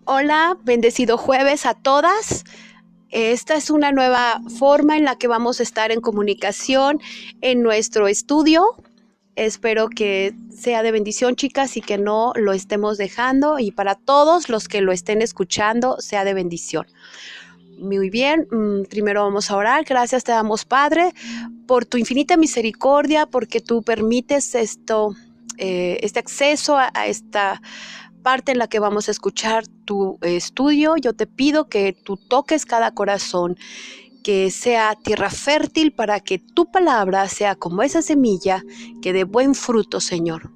Hola, bendecido jueves a todas. Esta es una nueva forma en la que vamos a estar en comunicación en nuestro estudio. Espero que sea de bendición, chicas, y que no lo estemos dejando. Y para todos los que lo estén escuchando, sea de bendición. Muy bien, primero vamos a orar. Gracias te damos, Padre, por tu infinita misericordia, porque tú permites este acceso a esta parte en la que vamos a escuchar tu estudio. Yo te pido que tú toques cada corazón, que sea tierra fértil para que tu palabra sea como esa semilla que dé buen fruto, Señor.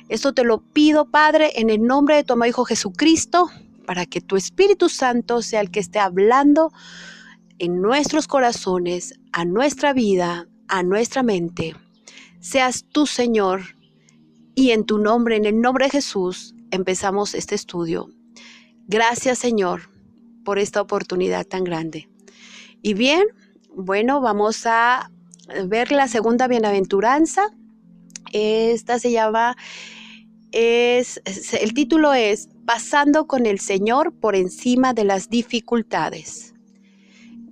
Esto te lo pido, Padre, en el nombre de tu amado Hijo Jesucristo, para que tu Espíritu Santo sea el que esté hablando en nuestros corazones, a nuestra vida, a nuestra mente. Seas tú, Señor, y en tu nombre, en el nombre de Jesús, empezamos este estudio. Gracias, Señor, por esta oportunidad tan grande. Y bien, bueno, vamos a ver la segunda bienaventuranza. Esta se llama, el título es Pasando con el Señor por encima de las dificultades.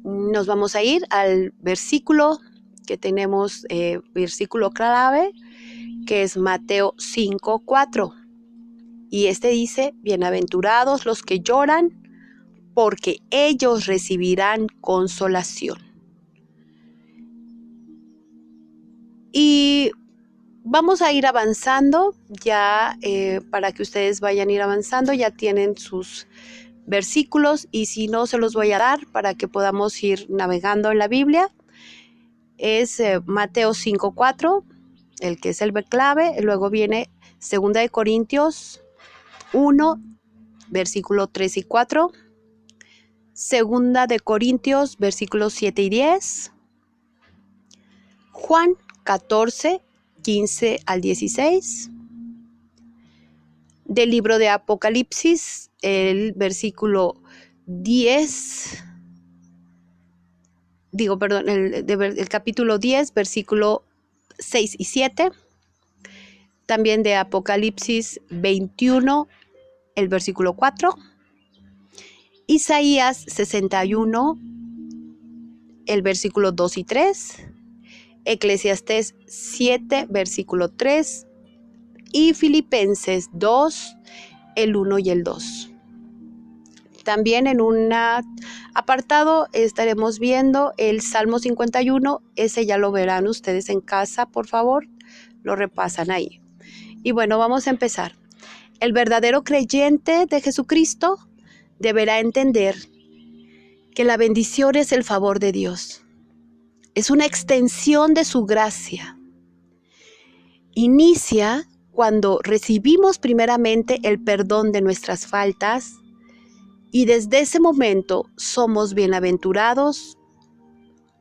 Nos vamos a ir al versículo que tenemos, versículo clave, que es Mateo 5:4. Y este dice, bienaventurados los que lloran, porque ellos recibirán consolación. Y vamos a ir avanzando, ya para que ustedes vayan a ir avanzando, ya tienen sus versículos, y si no, se los voy a dar para que podamos ir navegando en la Biblia. Es Mateo 5:4, el que es el clave. Luego viene 2 Corintios 1, versículo 3 y 4. 2 Corintios, versículos 7 y 10. Juan 14, 15 al 16. Del libro de Apocalipsis, el versículo 10. El capítulo 10, versículo 6 y 7. También de Apocalipsis 21, el versículo 4. Isaías 61, el versículo 2 y 3. Eclesiastés 7, versículo 3. Y Filipenses 2, el 1 y el 2. También en un apartado estaremos viendo el Salmo 51. Ese ya lo verán ustedes en casa, por favor. Lo repasan ahí. Y bueno, vamos a empezar. El verdadero creyente de Jesucristo deberá entender que la bendición es el favor de Dios. Es una extensión de su gracia. Inicia cuando recibimos primeramente el perdón de nuestras faltas, y desde ese momento somos bienaventurados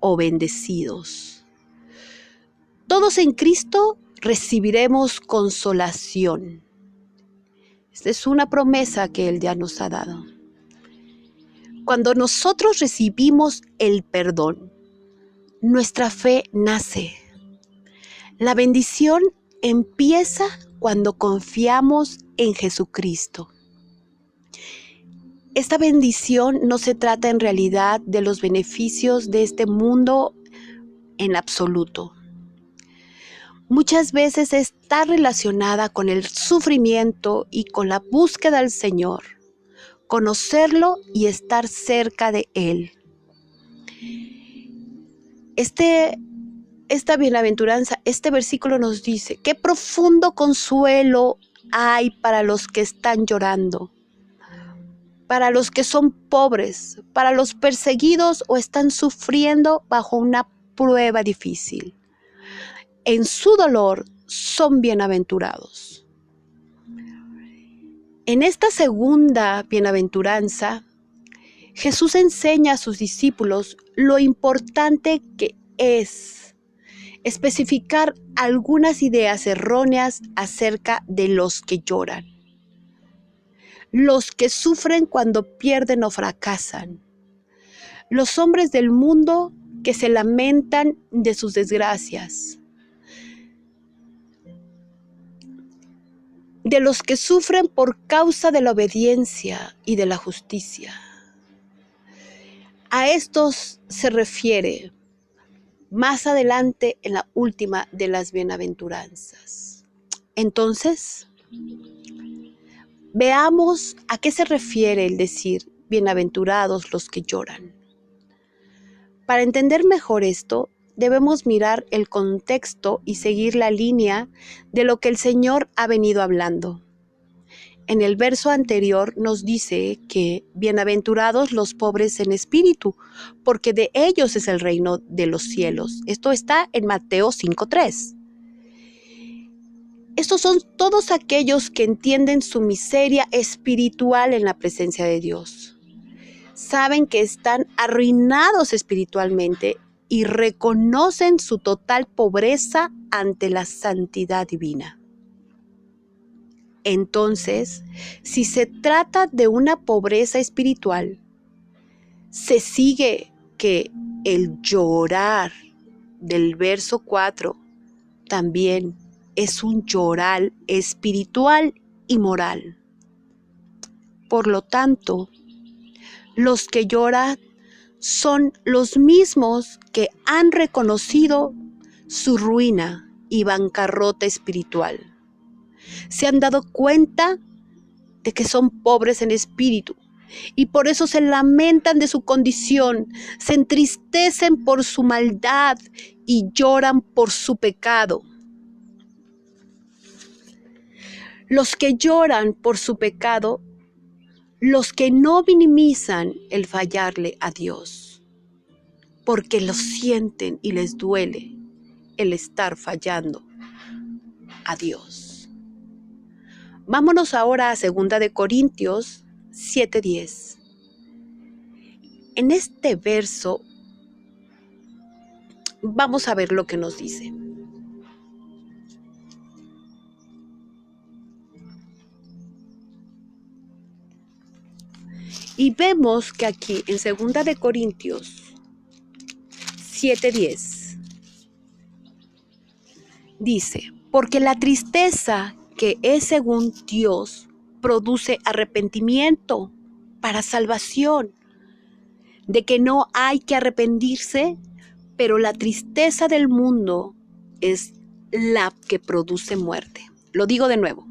o bendecidos. Todos en Cristo recibiremos consolación. Esta es una promesa que Él ya nos ha dado. Cuando nosotros recibimos el perdón, nuestra fe nace. La bendición empieza cuando confiamos en Jesucristo. Esta bendición no se trata en realidad de los beneficios de este mundo en absoluto. Muchas veces está relacionada con el sufrimiento y con la búsqueda del Señor, conocerlo y estar cerca de Él. Esta bienaventuranza, este versículo nos dice, qué profundo consuelo hay para los que están llorando, para los que son pobres, para los perseguidos o están sufriendo bajo una prueba difícil. En su dolor son bienaventurados. En esta segunda bienaventuranza, Jesús enseña a sus discípulos lo importante que es especificar algunas ideas erróneas acerca de los que lloran, los que sufren cuando pierden o fracasan, los hombres del mundo que se lamentan de sus desgracias, de los que sufren por causa de la obediencia y de la justicia. A estos se refiere más adelante en la última de las bienaventuranzas. Entonces, veamos a qué se refiere el decir bienaventurados los que lloran. Para entender mejor esto, debemos mirar el contexto y seguir la línea de lo que el Señor ha venido hablando. En el verso anterior nos dice que bienaventurados los pobres en espíritu, porque de ellos es el reino de los cielos. Esto está en Mateo 5:3. Estos son todos aquellos que entienden su miseria espiritual en la presencia de Dios. Saben que están arruinados espiritualmente y reconocen su total pobreza ante la santidad divina. Entonces, si se trata de una pobreza espiritual, se sigue que el llorar del verso 4 también es un llorar espiritual y moral. Por lo tanto, los que lloran son los mismos que han reconocido su ruina y bancarrota espiritual. Se han dado cuenta de que son pobres en espíritu y por eso se lamentan de su condición, se entristecen por su maldad y lloran por su pecado. Los que lloran por su pecado, los que no minimizan el fallarle a Dios, porque lo sienten y les duele el estar fallando a Dios. Vámonos ahora a 2 de Corintios 7:10. En este verso vamos a ver lo que nos dice. Y vemos que aquí en 2 de Corintios 7:10 dice, porque la tristeza que es según Dios produce arrepentimiento para salvación, de que no hay que arrepentirse, pero la tristeza del mundo es la que produce muerte. Lo digo de nuevo,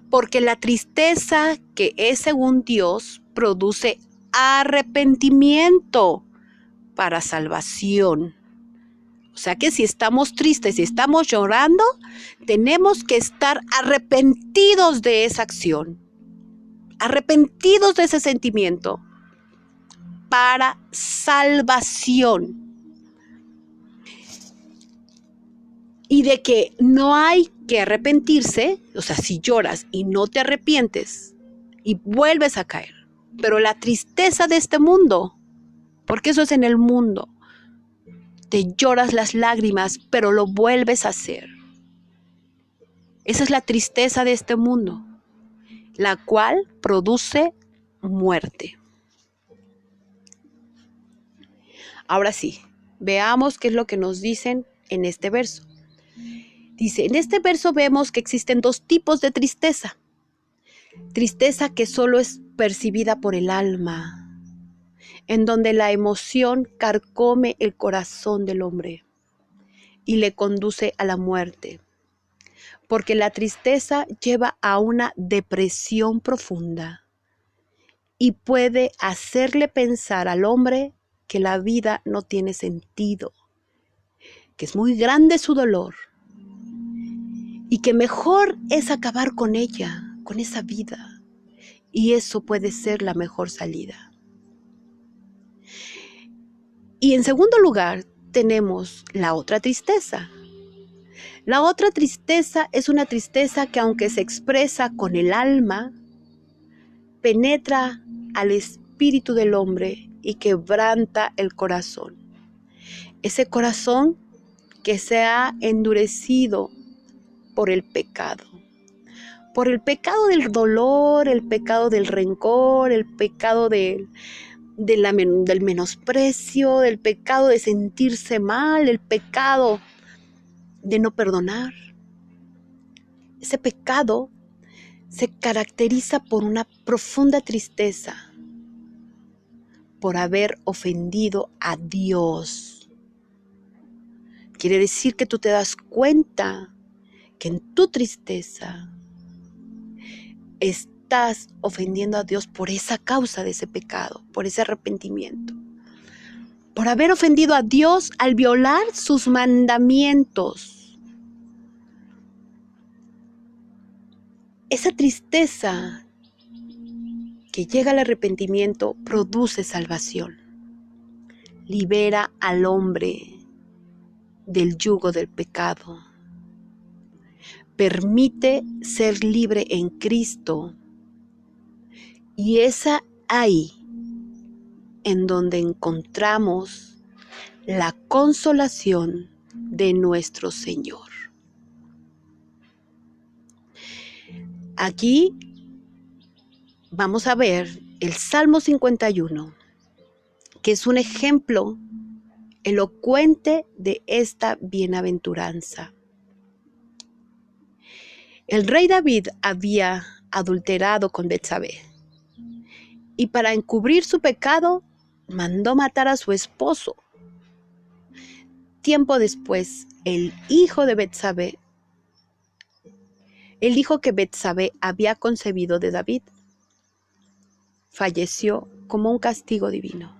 porque la tristeza que es según Dios produce arrepentimiento para salvación. O sea que si estamos tristes y estamos llorando, tenemos que estar arrepentidos de esa acción, arrepentidos de ese sentimiento para salvación. Y de que no hay que arrepentirse, o sea, si lloras y no te arrepientes y vuelves a caer, pero la tristeza de este mundo, porque eso es en el mundo, te lloras las lágrimas, pero lo vuelves a hacer. Esa es la tristeza de este mundo, la cual produce muerte. Ahora sí, veamos qué es lo que nos dicen en este verso. Dice, en este verso vemos que existen dos tipos de tristeza. Tristeza que solo es percibida por el alma, en donde la emoción carcome el corazón del hombre y le conduce a la muerte, porque la tristeza lleva a una depresión profunda y puede hacerle pensar al hombre que la vida no tiene sentido, que es muy grande su dolor y que mejor es acabar con ella, con esa vida, y eso puede ser la mejor salida. Y en segundo lugar, tenemos la otra tristeza. La otra tristeza es una tristeza que, aunque se expresa con el alma, penetra al espíritu del hombre y quebranta el corazón. Ese corazón que se ha endurecido por el pecado del dolor, el pecado del rencor, el pecado del menosprecio, del pecado de sentirse mal, el pecado de no perdonar. Ese pecado se caracteriza por una profunda tristeza por haber ofendido a Dios. Quiere decir que tú te das cuenta que en tu tristeza estás ofendiendo a Dios por esa causa de ese pecado, por ese arrepentimiento. Por haber ofendido a Dios al violar sus mandamientos. Esa tristeza que llega al arrepentimiento produce salvación. Libera al hombre del yugo del pecado. Permite ser libre en Cristo. Y es ahí en donde encontramos la consolación de nuestro Señor. Aquí vamos a ver el Salmo 51, que es un ejemplo elocuente de esta bienaventuranza. El rey David había adulterado con Betsabé y para encubrir su pecado mandó matar a su esposo. Tiempo después, el hijo que Betsabé había concebido de David, falleció como un castigo divino.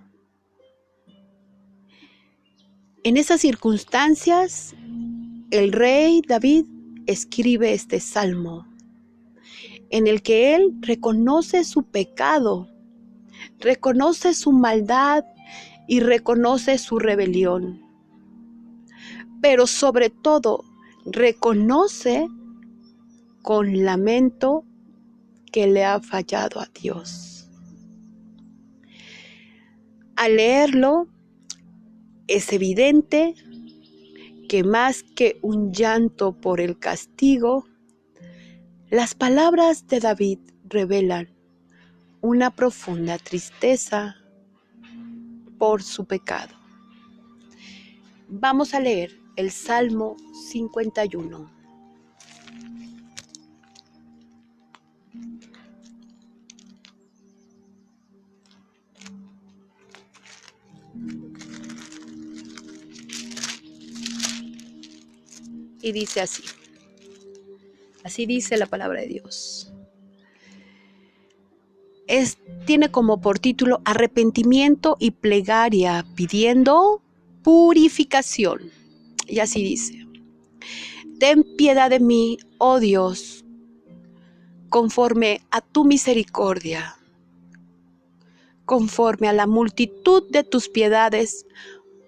En esas circunstancias, el rey David escribe este salmo, en el que él reconoce su pecado, reconoce su maldad y reconoce su rebelión. Pero sobre todo, reconoce con lamento que le ha fallado a Dios. Al leerlo, es evidente que más que un llanto por el castigo, las palabras de David revelan una profunda tristeza por su pecado. Vamos a leer el Salmo 51. Y dice así. Así dice la palabra de Dios. Tiene como por título arrepentimiento y plegaria pidiendo purificación. Y así dice. Ten piedad de mí, oh Dios, conforme a tu misericordia. Conforme a la multitud de tus piedades,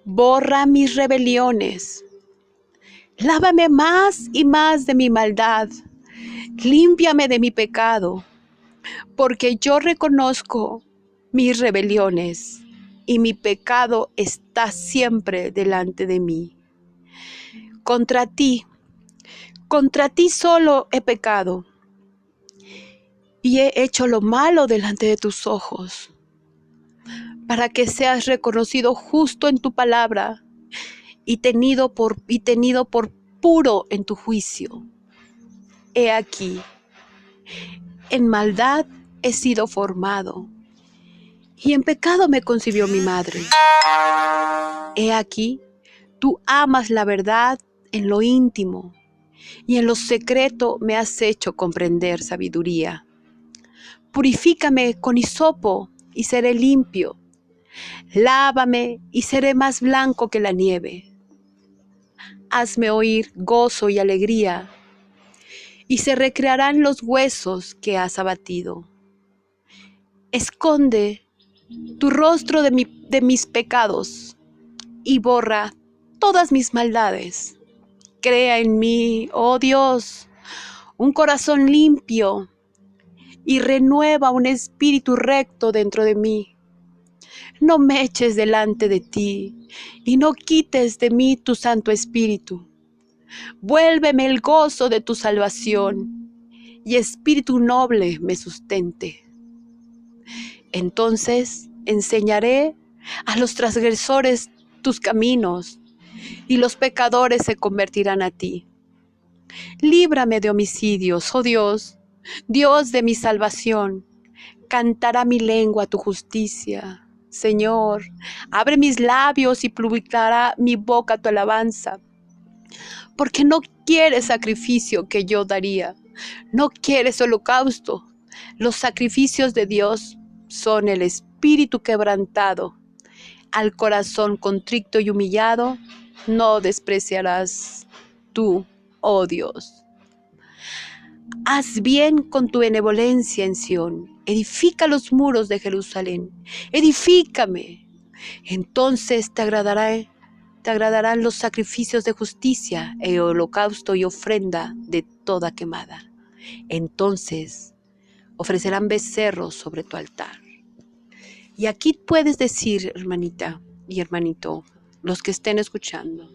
borra mis rebeliones. Lávame más y más de mi maldad. Límpiame de mi pecado, porque yo reconozco mis rebeliones y mi pecado está siempre delante de mí. Contra ti solo he pecado y he hecho lo malo delante de tus ojos, para que seas reconocido justo en tu palabra y tenido por puro en tu juicio. He aquí, en maldad he sido formado, y en pecado me concibió mi madre. He aquí, tú amas la verdad en lo íntimo, y en lo secreto me has hecho comprender sabiduría. Purifícame con hisopo y seré limpio. Lávame y seré más blanco que la nieve. Hazme oír gozo y alegría, y se recrearán los huesos que has abatido. Esconde tu rostro de mis pecados y borra todas mis maldades. Crea en mí, oh Dios, un corazón limpio y renueva un espíritu recto dentro de mí. No me eches delante de ti y no quites de mí tu Santo Espíritu. Vuélveme el gozo de tu salvación y espíritu noble me sustente. Entonces enseñaré a los transgresores tus caminos y los pecadores se convertirán a ti. Líbrame de homicidios, oh Dios, Dios de mi salvación, cantará mi lengua tu justicia. Señor, abre mis labios y publicará mi boca tu alabanza. Porque no quieres sacrificio que yo daría, no quieres holocausto. Los sacrificios de Dios son el espíritu quebrantado. Al corazón contrito y humillado, no despreciarás tú, oh Dios. Haz bien con tu benevolencia en Sión, edifica los muros de Jerusalén, edifícame. Entonces te agradarán los sacrificios de justicia, el holocausto y ofrenda de toda quemada. Entonces ofrecerán becerros sobre tu altar. Y aquí puedes decir, hermanita y hermanito, los que estén escuchando,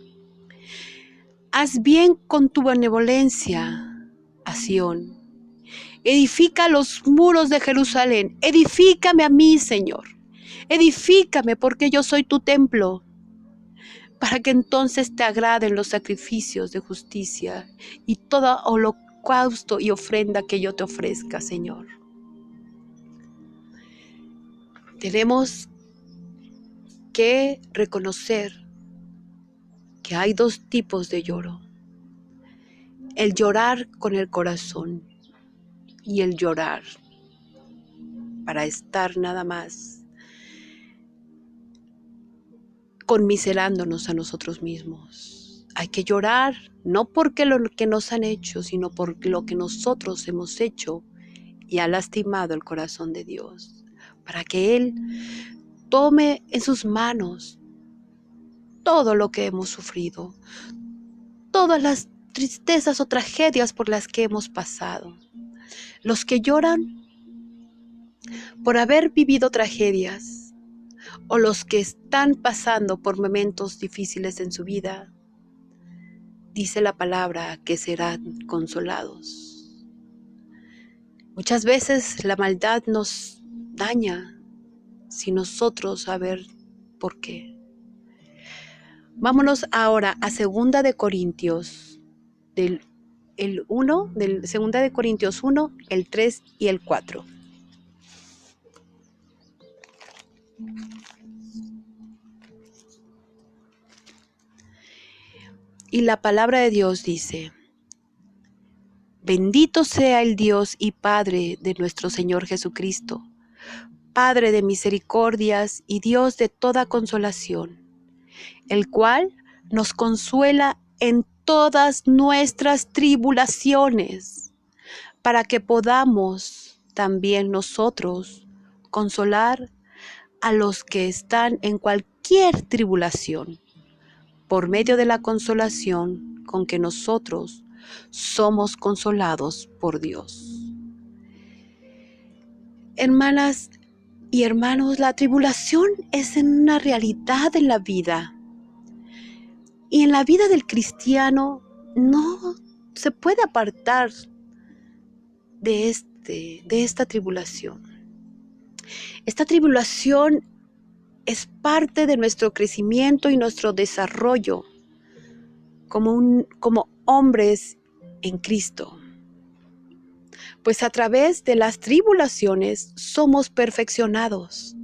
haz bien con tu benevolencia a Sión. Edifica los muros de Jerusalén. Edifícame a mí, Señor. Edifícame porque yo soy tu templo, para que entonces te agraden los sacrificios de justicia y todo holocausto y ofrenda que yo te ofrezca, Señor. Tenemos que reconocer que hay dos tipos de lloro. El llorar con el corazón y el llorar para estar nada más conmiserándonos a nosotros mismos. Hay que llorar no porque lo que nos han hecho, sino por lo que nosotros hemos hecho y ha lastimado el corazón de Dios, para que Él tome en sus manos todo lo que hemos sufrido, todas las tristezas o tragedias por las que hemos pasado. Los que lloran por haber vivido tragedias o los que están pasando por momentos difíciles en su vida, dice la palabra que serán consolados. Muchas veces la maldad nos daña sin nosotros saber por qué. Vámonos ahora a 2 de Corintios, del 2 de Corintios 1, el 3 y el 4. Y la palabra de Dios dice: bendito sea el Dios y Padre de nuestro Señor Jesucristo, Padre de misericordias y Dios de toda consolación, el cual nos consuela en todas nuestras tribulaciones, para que podamos también nosotros consolar a los que están en cualquier tribulación, por medio de la consolación con que nosotros somos consolados por Dios. Hermanas y hermanos, la tribulación es una realidad en la vida. Y en la vida del cristiano no se puede apartar de esta tribulación. Esta tribulación es parte de nuestro crecimiento y nuestro desarrollo como hombres en Cristo. Pues a través de las tribulaciones somos perfeccionados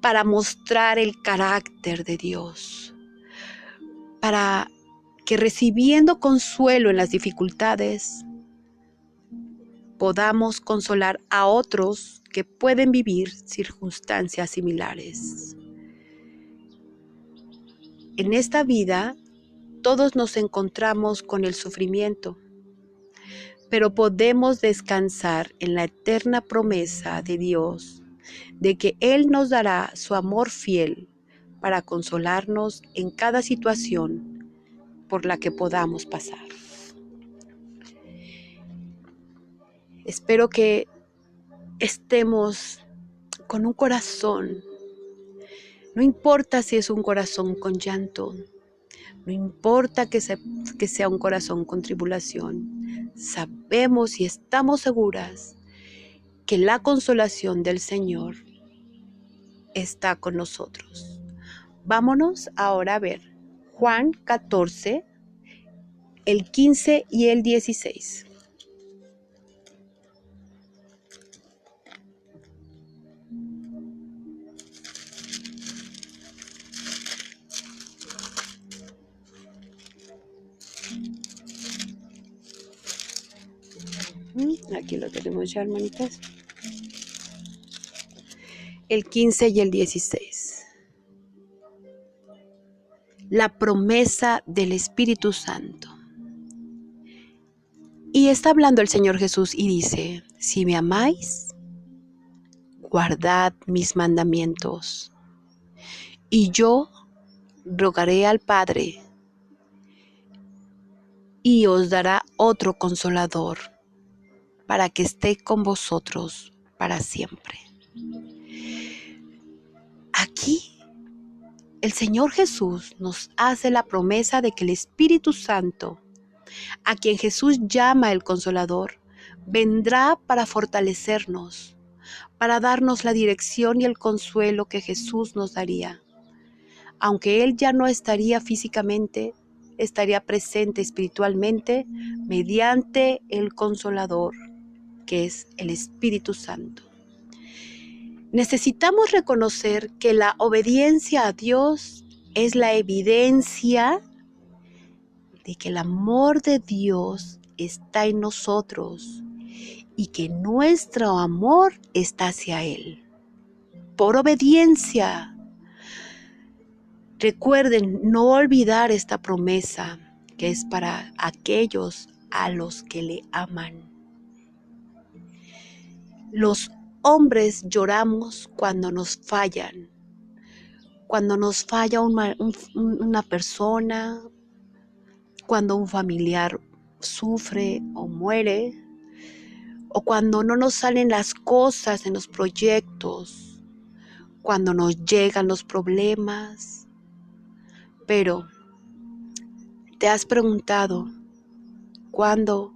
para mostrar el carácter de Dios, para que recibiendo consuelo en las dificultades, podamos consolar a otros que pueden vivir circunstancias similares. En esta vida, todos nos encontramos con el sufrimiento, pero podemos descansar en la eterna promesa de Dios, de que Él nos dará su amor fiel para consolarnos en cada situación por la que podamos pasar. Espero que estemos con un corazón, no importa si es un corazón con llanto, no importa que sea un corazón con tribulación, sabemos y estamos seguras que la consolación del Señor está con nosotros. Vámonos ahora a ver Juan 14, el 15 y el 16. Aquí lo tenemos ya, hermanitas. El 15 y el 16. La promesa del Espíritu Santo. Y está hablando el Señor Jesús y dice: si me amáis, guardad mis mandamientos. Y yo rogaré al Padre, y os dará otro consolador, para que esté con vosotros para siempre. Aquí el Señor Jesús nos hace la promesa de que el Espíritu Santo, a quien Jesús llama el Consolador, vendrá para fortalecernos, para darnos la dirección y el consuelo que Jesús nos daría. Aunque Él ya no estaría físicamente, estaría presente espiritualmente mediante el Consolador, que es el Espíritu Santo. Necesitamos reconocer que la obediencia a Dios es la evidencia de que el amor de Dios está en nosotros y que nuestro amor está hacia Él. Por obediencia. Recuerden no olvidar esta promesa que es para aquellos a los que le aman. Los hombres lloramos cuando nos fallan. Cuando nos falla una persona, cuando un familiar sufre o muere, o cuando no nos salen las cosas en los proyectos, cuando nos llegan los problemas. Pero, ¿te has preguntado cuándo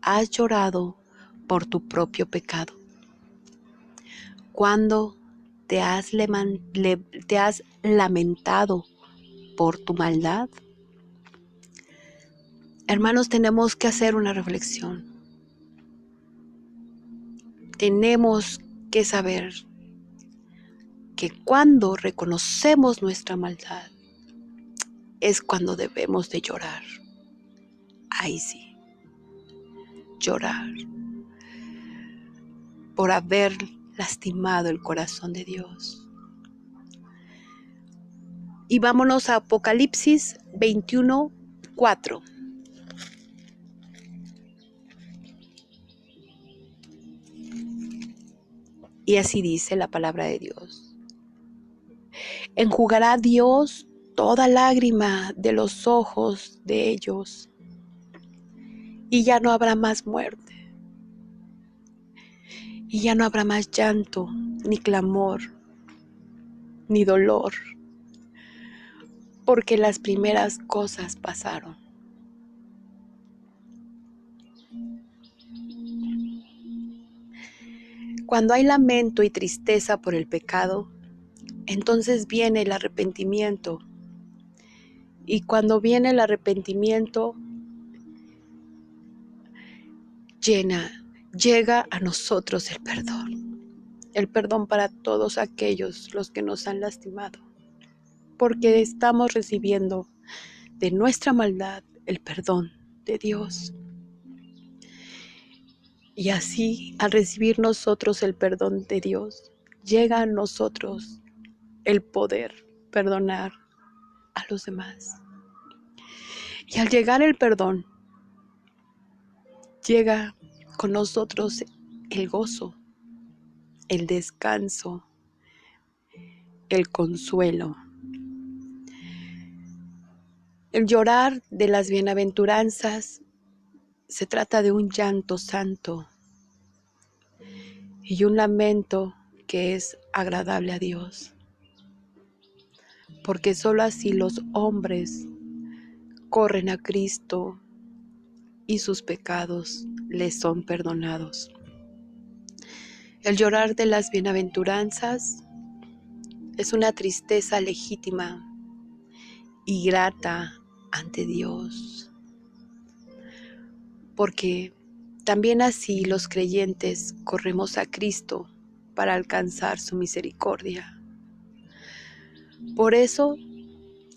has llorado por tu propio pecado? ¿Cuándo te has lamentado por tu maldad? Hermanos, tenemos que hacer una reflexión. Tenemos que saber que cuando reconocemos nuestra maldad es cuando debemos de llorar. Ahí sí, llorar por haber lastimado el corazón de Dios. Y vámonos a Apocalipsis 21:4. Y así dice la palabra de Dios: enjugará Dios toda lágrima de los ojos de ellos, y ya no habrá más muerte, y ya no habrá más llanto, ni clamor, ni dolor, porque las primeras cosas pasaron. Cuando hay lamento y tristeza por el pecado, entonces viene el arrepentimiento. Y cuando viene el arrepentimiento, llega a nosotros el perdón para todos aquellos los que nos han lastimado, porque estamos recibiendo de nuestra maldad el perdón de Dios. Y así, al recibir nosotros el perdón de Dios, llega a nosotros el poder perdonar a los demás. Y al llegar el perdón, llega con nosotros el gozo, el descanso, el consuelo. El llorar de las bienaventuranzas se trata de un llanto santo y un lamento que es agradable a Dios, porque solo así los hombres corren a Cristo y sus pecados les son perdonados. El llorar de las bienaventuranzas es una tristeza legítima y grata ante Dios, porque también así los creyentes corremos a Cristo para alcanzar su misericordia. Por eso,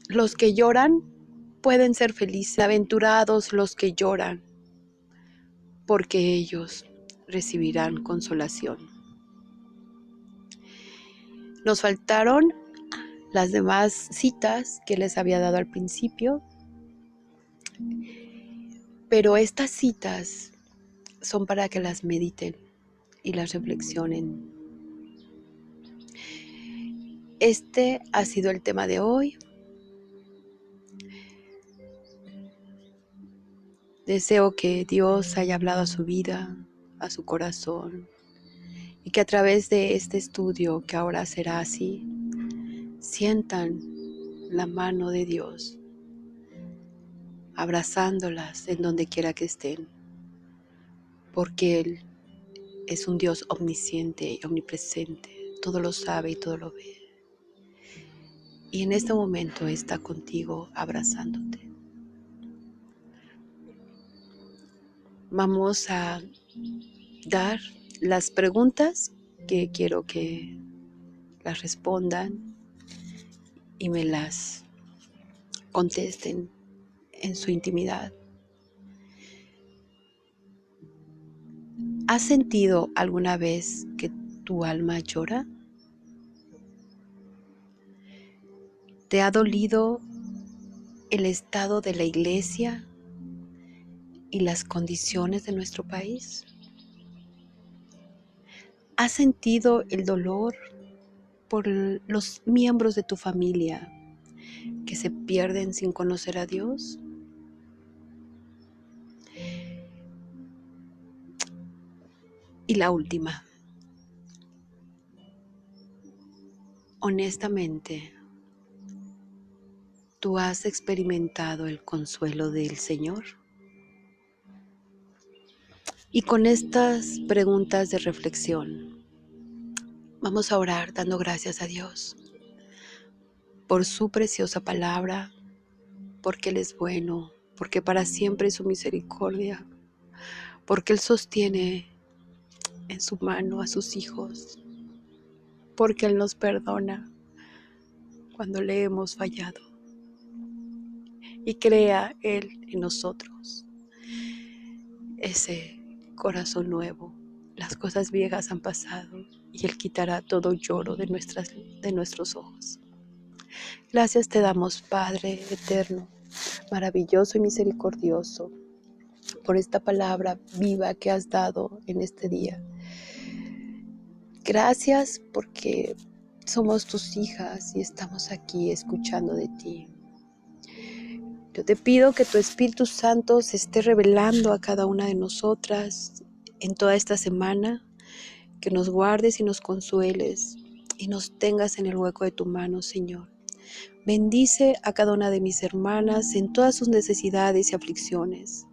los que lloran pueden ser felices. Aventurados los que lloran, porque ellos recibirán consolación. Nos faltaron las demás citas que les había dado al principio, pero estas citas son para que las mediten y las reflexionen. Este ha sido el tema de hoy. Deseo que Dios haya hablado a su vida, a su corazón, y que a través de este estudio, que ahora será así, sientan la mano de Dios abrazándolas en donde quiera que estén, porque Él es un Dios omnisciente y omnipresente, todo lo sabe y todo lo ve. Y en este momento está contigo abrazándote. Vamos a dar las preguntas que quiero que las respondan y me las contesten en su intimidad. ¿Has sentido alguna vez que tu alma llora? ¿Te ha dolido el estado de la iglesia y las condiciones de nuestro país? ¿Has sentido el dolor por los miembros de tu familia que se pierden sin conocer a Dios? Y la última, honestamente, ¿tú has experimentado el consuelo del Señor? Y con estas preguntas de reflexión, vamos a orar dando gracias a Dios por su preciosa palabra, porque Él es bueno, porque para siempre es su misericordia, porque Él sostiene en su mano a sus hijos, porque Él nos perdona cuando le hemos fallado y crea Él en nosotros ese corazón nuevo. Las cosas viejas han pasado y Él quitará todo lloro de nuestros ojos. Gracias te damos, Padre eterno, maravilloso y misericordioso, por esta palabra viva que has dado en este día. Gracias porque somos tus hijas y estamos aquí escuchando de ti. Yo te pido que tu Espíritu Santo se esté revelando a cada una de nosotras en toda esta semana, que nos guardes y nos consueles y nos tengas en el hueco de tu mano, Señor. Bendice a cada una de mis hermanas en todas sus necesidades y aflicciones.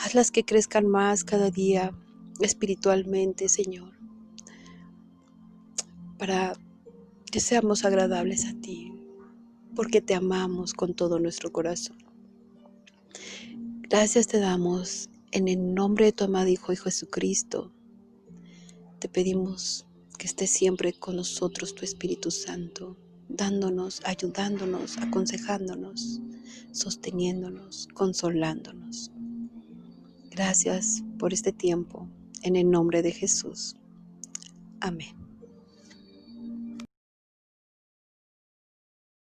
Hazlas que crezcan más cada día espiritualmente, Señor, para que seamos agradables a ti, porque te amamos con todo nuestro corazón. Gracias te damos en el nombre de tu amado Hijo Jesucristo. Te pedimos que estés siempre con nosotros tu Espíritu Santo, dándonos, ayudándonos, aconsejándonos, sosteniéndonos, consolándonos. Gracias por este tiempo, en el nombre de Jesús. Amén.